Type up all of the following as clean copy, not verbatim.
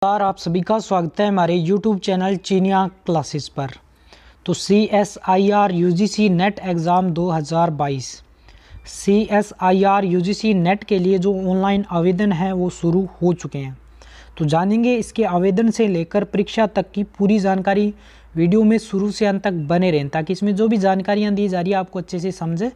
आप सभी का स्वागत है हमारे YouTube चैनल चीनिया क्लासेस पर। तो CSIR UGC net exam 2022 CSIR UGC net के लिए जो ऑनलाइन आवेदन है वो शुरू हो चुके हैं। तो जानेंगे इसके आवेदन से लेकर परीक्षा तक की पूरी जानकारी। वीडियो में शुरू से अंत तक बने रहें ताकि इसमें जो भी जानकारियाँ दी जा रही है आपको अच्छे से समझ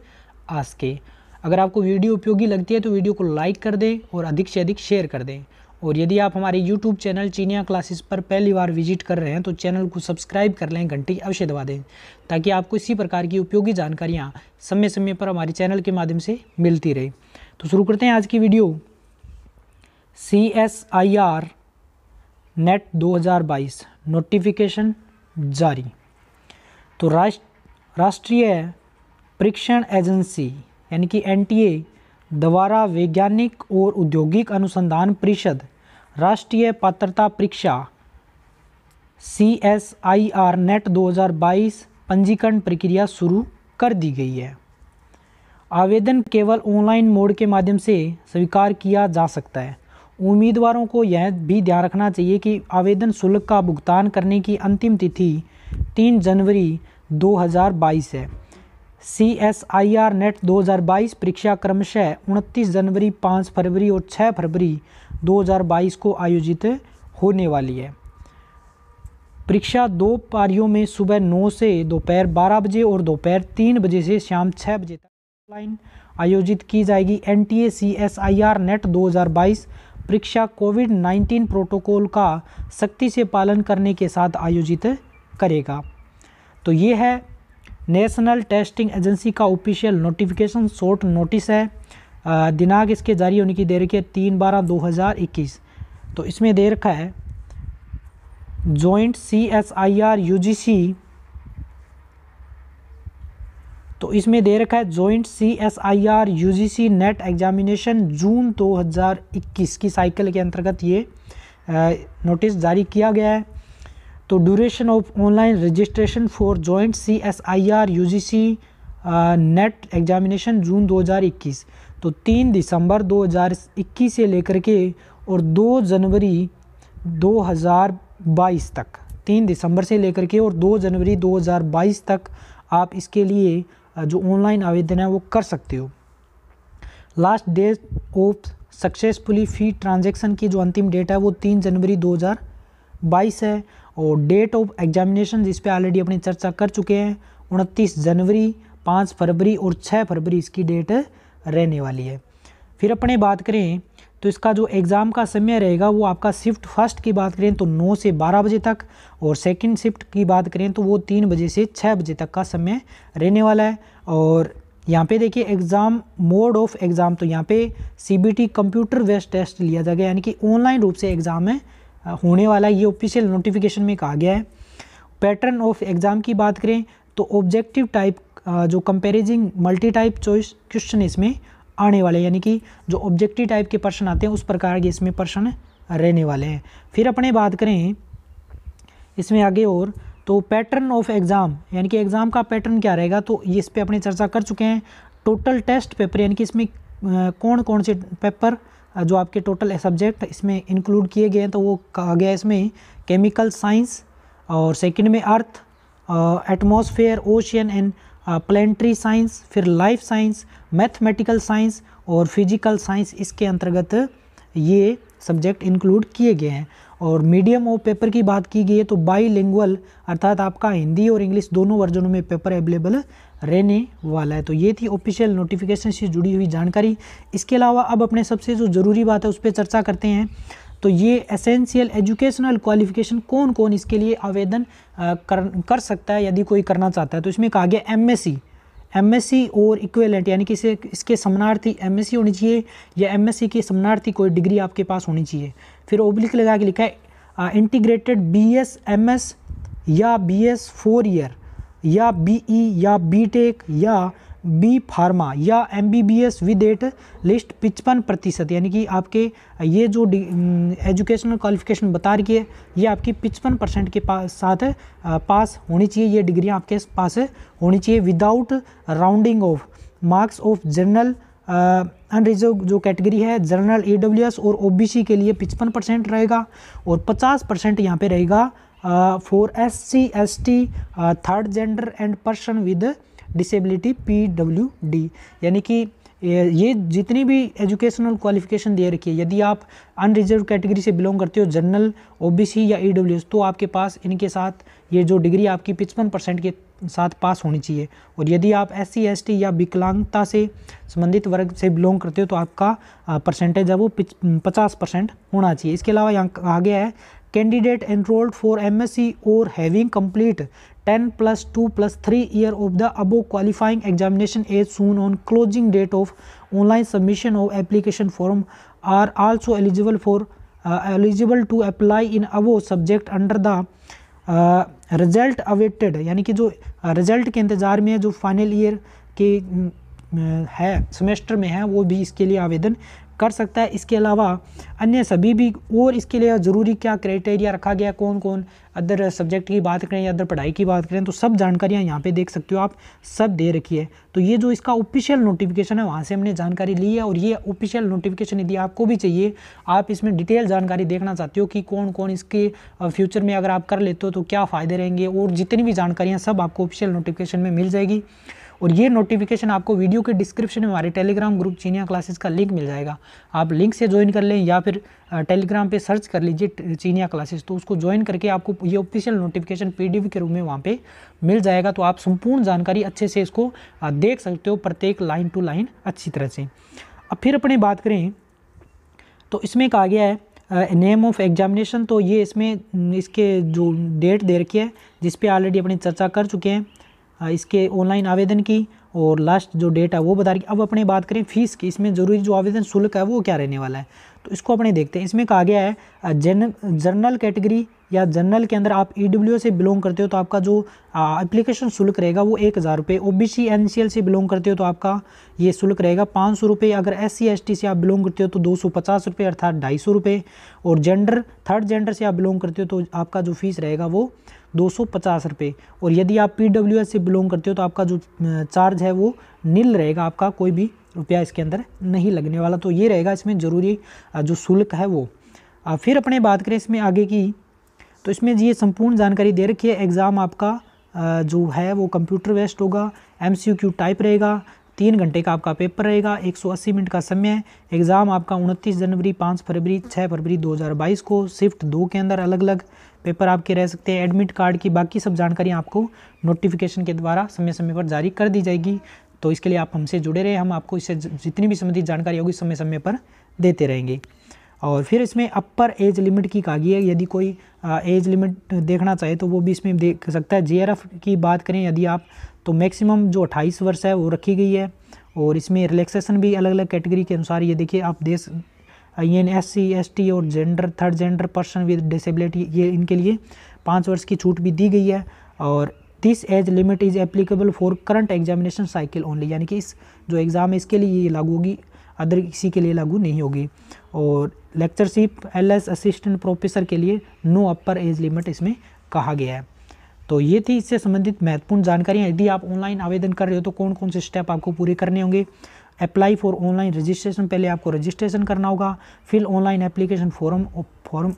आ सके। अगर आपको वीडियो उपयोगी लगती है तो वीडियो को लाइक कर दें और अधिक से अधिक शेयर कर दें। और यदि आप हमारे YouTube चैनल चीनिया क्लासेस पर पहली बार विजिट कर रहे हैं तो चैनल को सब्सक्राइब कर लें, घंटी अवश्य दबा दें ताकि आपको इसी प्रकार की उपयोगी जानकारियाँ समय समय पर हमारे चैनल के माध्यम से मिलती रहे। तो शुरू करते हैं आज की वीडियो। CSIR नेट 2022 नोटिफिकेशन जारी। तो राष्ट्रीय परीक्षण एजेंसी यानी कि NTA द्वारा वैज्ञानिक और औद्योगिक अनुसंधान परिषद राष्ट्रीय पात्रता परीक्षा CSIR नेट 2022 पंजीकरण प्रक्रिया शुरू कर दी गई है। आवेदन केवल ऑनलाइन मोड के माध्यम से स्वीकार किया जा सकता है। उम्मीदवारों को यह भी ध्यान रखना चाहिए कि आवेदन शुल्क का भुगतान करने की अंतिम तिथि 3 जनवरी 2022 है। CSIR नेट 2022 परीक्षा क्रमशः 29 जनवरी, 5 फरवरी और 6 फरवरी 2022 को आयोजित होने वाली है। परीक्षा 2 पारियों में सुबह 9 से दोपहर 12 बजे और दोपहर 3 बजे से शाम 6 बजे तक ऑनलाइन आयोजित की जाएगी। NTA CSIR नेट 2022 परीक्षा कोविड-19 प्रोटोकॉल का सख्ती से पालन करने के साथ आयोजित करेगा। तो ये है नेशनल टेस्टिंग एजेंसी का ऑफिशियल नोटिफिकेशन, शॉर्ट नोटिस है। दिनांक इसके जारी होने की दे रखी है 3/12/2021। तो इसमें दे रखा है जॉइंट CSIR UGC, तो इसमें दे रखा है joint CSIR UGC NET examination June 2021 की साइकिल के अंतर्गत ये नोटिस जारी किया गया है। तो duration of online registration for joint CSIR UGC NET examination June 2021, तो 3 दिसंबर 2021 से लेकर के और 2 जनवरी 2022 तक, 3 दिसंबर से लेकर के और 2 जनवरी 2022 तक आप इसके लिए जो ऑनलाइन आवेदन है वो कर सकते हो। Last date of successfully fee transaction की जो अंतिम डेट है वो 3 जनवरी 2022 है। और डेट ऑफ एग्जामिनेशन जिस पे ऑलरेडी अपनी चर्चा कर चुके हैं 29 जनवरी, 5 फरवरी और 6 फरवरी इसकी डेट रहने वाली है। फिर अपने बात करें तो इसका जो एग्ज़ाम का समय रहेगा वो आपका शिफ्ट फर्स्ट की बात करें तो 9 से 12 बजे तक, और सेकंड शिफ्ट की बात करें तो वो 3 बजे से 6 बजे तक का समय रहने वाला है। और यहाँ पे देखिए एग्ज़ाम मोड ऑफ एग्ज़ाम, तो यहाँ पे CBT कंप्यूटर बेस्ड टेस्ट लिया जाएगा, यानी कि ऑनलाइन रूप से एग्ज़ाम में होने वाला है। ये ऑफिशियल नोटिफिकेशन में कहा गया है। पैटर्न ऑफ एग्ज़ाम की बात करें तो ऑब्जेक्टिव टाइप जो कंपेरिजिंग मल्टी टाइप चॉइस क्वेश्चन इसमें आने वाले, यानी कि जो ऑब्जेक्टिव टाइप के प्रश्न आते हैं उस प्रकार के इसमें प्रश्न रहने वाले हैं। फिर अपने बात करें इसमें आगे और तो पैटर्न ऑफ एग्ज़ाम यानी कि एग्ज़ाम का पैटर्न क्या रहेगा, तो ये इस पर अपने चर्चा कर चुके हैं। टोटल टेस्ट पेपर यानी कि इसमें कौन कौन से पेपर जो आपके टोटल सब्जेक्ट इसमें इंक्लूड किए गए हैं, तो वो कहा गया इसमें केमिकल साइंस, और सेकंड में earth, atmosphere, ocean and planetary science, फिर लाइफ साइंस, मैथमेटिकल साइंस और फिजिकल साइंस, इसके अंतर्गत ये सब्जेक्ट इंक्लूड किए गए हैं। और मीडियम ऑफ पेपर की बात की गई है तो बाईलिंगुअल, अर्थात आपका हिंदी और इंग्लिश दोनों वर्जनों में पेपर अवेलेबल रहने वाला है। तो ये थी ऑफिशियल नोटिफिकेशन से जुड़ी हुई जानकारी। इसके अलावा अब अपने सबसे जो ज़रूरी बात है उस पर चर्चा करते हैं। तो ये एसेंशियल एजुकेशनल क्वालिफिकेशन कौन कौन इसके लिए आवेदन कर सकता है यदि कोई करना चाहता है, तो इसमें कहा गया MSc और इक्विवेलेंट, यानी कि इसके समानार्थी MSc होनी चाहिए या MSc की समानार्थी कोई डिग्री आपके पास होनी चाहिए। फिर ओब्लिक लगा के लिखा है इंटीग्रेटेड BS MS या BS 4 ईयर या BE या BTech या B फार्मा या MBBS विद एट लिस्ट 55%, यानी कि आपके ये जो एजुकेशनल क्वालिफिकेशन बता रही है ये आपकी 55% के साथ पास होनी चाहिए, ये डिग्री आपके पास होनी चाहिए without rounding off marks of general unreserved जो कैटेगरी है जनरल, EWS और OBC के लिए 55% रहेगा और 50% यहाँ पे रहेगा for SC ST, third gender and person with disability PWD। यानी कि ये जितनी भी एजुकेशनल क्वालिफिकेशन दे रखी है, यदि आप अनरिजर्व कैटेगरी से बिलोंग करते हो, जनरल, OBC या EWS, तो आपके पास इनके साथ ये जो डिग्री आपकी 55% के साथ पास होनी चाहिए। और यदि आप SC ST या विकलांगता से संबंधित वर्ग से बिलोंग करते हो तो आपका परसेंटेज है वो 50% होना चाहिए। इसके अलावा यहाँ कहा गया है कैंडिडेट एनरोल्ड फॉर MSc और having complete 10+2+3 year of the above qualifying examination as soon on closing date of online submission of application form are also eligible to apply in above subject under the result awaited। यानी कि जो result के इंतज़ार में है, जो final year के है सेमेस्टर में है, वो भी इसके लिए आवेदन कर सकता है। इसके अलावा अन्य सभी भी, और इसके लिए ज़रूरी क्या क्राइटेरिया रखा गया, कौन कौन अदर सब्जेक्ट की बात करें या अदर पढ़ाई की बात करें, तो सब जानकारियाँ यहाँ पे देख सकते हो आप, सब दे रखी है। तो ये जो इसका ऑफिशियल नोटिफिकेशन है वहाँ से हमने जानकारी ली है। और ये ऑफिशियल नोटिफिकेशन यदि आपको भी चाहिए, आप इसमें डिटेल जानकारी देखना चाहते हो कि कौन कौन इसके फ्यूचर में अगर आप कर लेते हो तो क्या फ़ायदे रहेंगे, और जितनी भी जानकारियाँ सब आपको ऑफिशियल नोटिफिकेशन में मिल जाएगी। और ये नोटिफिकेशन आपको वीडियो के डिस्क्रिप्शन में हमारे टेलीग्राम ग्रुप चीनिया क्लासेस का लिंक मिल जाएगा। आप लिंक से ज्वाइन कर लें या फिर टेलीग्राम पे सर्च कर लीजिए चीनिया क्लासेस, तो उसको ज्वाइन करके आपको ये ऑफिशियल नोटिफिकेशन PDF के रूप में वहाँ पे मिल जाएगा। तो आप संपूर्ण जानकारी अच्छे से इसको देख सकते हो, प्रत्येक लाइन टू लाइन अच्छी तरह से। अब फिर अपने बात करें तो इसमें कहा गया है नेम ऑफ एग्जामिनेशन। तो ये इसमें इसके जो डेट दे रखी है, जिस पे ऑलरेडी अपनी चर्चा कर चुके हैं इसके ऑनलाइन आवेदन की, और लास्ट जो डेट है वो बता रही। अब अपने बात करें फीस की, इसमें ज़रूरी जो आवेदन शुल्क है वो क्या रहने वाला है, तो इसको अपने देखते हैं। इसमें कहा गया है जनरल कैटेगरी या जनरल के अंदर आप EWS से बिलोंग करते हो तो आपका जो एप्लीकेशन शुल्क रहेगा वो 1000 रुपये। OBC NCL से बिलोंग करते हो तो आपका ये शुल्क रहेगा 500 रुपये। अगर SC ST से आप बिलोंग करते हो तो 250 रुपये अर्थात 250 रुपये। और जेंडर, थर्ड जेंडर से आप बिलोंग करते हो तो आपका जो फीस रहेगा वो 250 रुपये। और यदि आप PWS से बिलोंग करते हो तो आपका जो चार्ज है वो नील रहेगा, आपका कोई भी रुपया इसके अंदर नहीं लगने वाला। तो ये रहेगा इसमें ज़रूरी जो शुल्क है वो। फिर अपने बात करें इसमें आगे की, तो इसमें ये संपूर्ण जानकारी दे रखी है। एग्ज़ाम आपका जो है वो कंप्यूटर बेस्ड होगा, MCQ टाइप रहेगा, 3 घंटे का आपका पेपर रहेगा, 180 मिनट का समय है। एग्ज़ाम आपका 29 जनवरी, 5 फरवरी, 6 फरवरी 2022 को शिफ्ट 2 के अंदर अलग अलग पेपर आपके रह सकते हैं। एडमिट कार्ड की बाकी सब जानकारी आपको नोटिफिकेशन के द्वारा समय समय पर जारी कर दी जाएगी। तो इसके लिए आप हमसे जुड़े रहे, हम आपको इससे जितनी भी संबंधित जानकारी होगी समय समय पर देते रहेंगे। और फिर इसमें अपर एज लिमिट की कहा गई है, यदि कोई एज लिमिट देखना चाहे तो वो भी इसमें देख सकता है। JRF की बात करें यदि आप, तो मैक्सिमम जो 28 वर्ष है वो रखी गई है। और इसमें रिलैक्सेशन भी अलग अलग कैटेगरी के अनुसार, ये देखिए आप SC ST और gender, third gender person with disability, ये इनके लिए 5 वर्ष की छूट भी दी गई है। और this age limit is applicable for current examination cycle only, यानी कि इस जो एग्ज़ाम है इसके लिए ये लागू होगी, अदर किसी के लिए लागू नहीं होगी। और लेक्चरशिप LS असिस्टेंट प्रोफेसर के लिए नो अपर एज लिमिट इसमें कहा गया है। तो ये थी इससे संबंधित महत्वपूर्ण जानकारियाँ। यदि आप ऑनलाइन आवेदन कर रहे हो तो कौन कौन से स्टेप आपको पूरे करने होंगे। अप्लाई फॉर ऑनलाइन रजिस्ट्रेशन, पहले आपको रजिस्ट्रेशन करना होगा। फिर ऑनलाइन एप्लीकेशन फॉर्म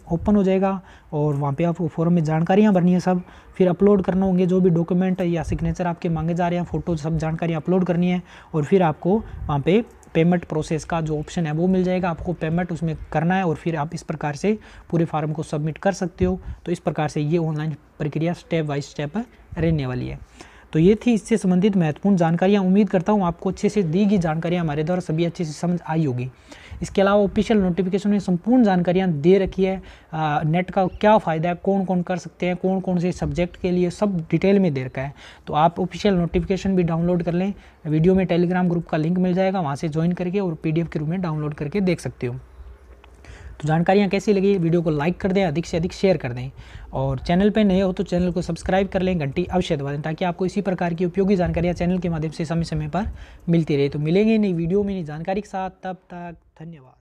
ओपन हो जाएगा और वहाँ पे आपको फॉर्म में जानकारियाँ भरनी है सब। फिर अपलोड करना होंगे जो भी डॉक्यूमेंट या सिग्नेचर आपके मांगे जा रहे हैं, फ़ोटो, सब जानकारियाँ अपलोड करनी है। और फिर आपको वहाँ पे पेमेंट प्रोसेस का जो ऑप्शन है वो मिल जाएगा, आपको पेमेंट उसमें करना है और फिर आप इस प्रकार से पूरे फार्म को सबमिट कर सकते हो। तो इस प्रकार से ये ऑनलाइन प्रक्रिया स्टेप बाय स्टेप रहने वाली है। तो ये थी इससे संबंधित महत्वपूर्ण जानकारियाँ। उम्मीद करता हूँ आपको अच्छे से दी गई जानकारियाँ हमारे द्वारा सभी अच्छे से समझ आई होगी। इसके अलावा ऑफिशियल नोटिफिकेशन में संपूर्ण जानकारियाँ दे रखी है। नेट का क्या फ़ायदा है, कौन कौन कर सकते हैं, कौन कौन से सब्जेक्ट के लिए, सब डिटेल में दे रखा है। तो आप ऑफिशियल नोटिफिकेशन भी डाउनलोड कर लें, वीडियो में टेलीग्राम ग्रुप का लिंक मिल जाएगा, वहाँ से ज्वाइन करके और PDF के रूप में डाउनलोड करके देख सकते हो। तो जानकारियाँ कैसी लगी, वीडियो को लाइक कर दें, अधिक से अधिक शेयर कर दें और चैनल पे नए हो तो चैनल को सब्सक्राइब कर लें, घंटी अवश्य दबा दें ताकि आपको इसी प्रकार की उपयोगी जानकारियाँ चैनल के माध्यम से समय समय पर मिलती रहे। तो मिलेंगे नई वीडियो में नई जानकारी के साथ, तब तक धन्यवाद।